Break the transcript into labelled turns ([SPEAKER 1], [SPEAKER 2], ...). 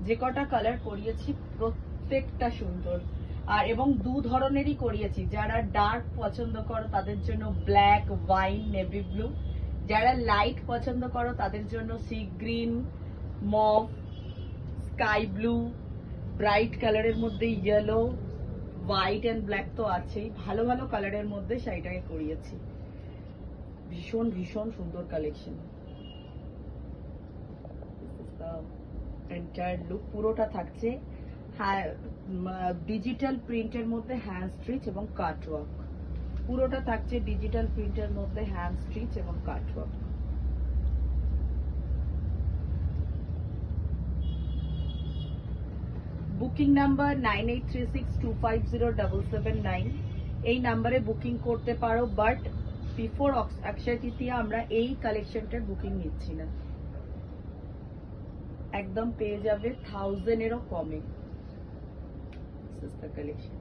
[SPEAKER 1] যে কটা কালার করিয়েছি প্রত্যেকটা সুন্দর। আর এবং দু ধরনেরই করিয়েছি, যারা ডার্ক পছন্দ করো তাদের জন্য ব্ল্যাক, ওয়াইন, নেভি ব্লু, যারা লাইট পছন্দ করো তাদের জন্য sea green, mauve, sky blue, bright কালারের মধ্যে ইয়েলো, হোয়াইট এন্ড ব্ল্যাক তো আছেই, ভালো ভালো কালারের মধ্যে শাড়িটাকে করিয়েছি। ভীষণ ভীষণ সুন্দর কালেকশন। এন্টায়ার লুক পুরোটা থাকছে ডিজিটাল প্রিন্টের মধ্যে হ্যান্ড স্টিচ এবং কাটওয়ার্ক। পুরোটা থাকছে ডিজিটাল প্রিন্টের মধ্যে হ্যান্ড স্টিচ এবং কাটওয়ার্ক। Booking number 9836250779। এই নাম্বারে বুকিং করতে পারো, বাট বিফোর অক্ষয় তৃতীয়া আমরা এই কালেকশনটার বুকিং নিচ্ছি না, একদম পেয়ে যাবে 1000-এরও কমে। কালেকশন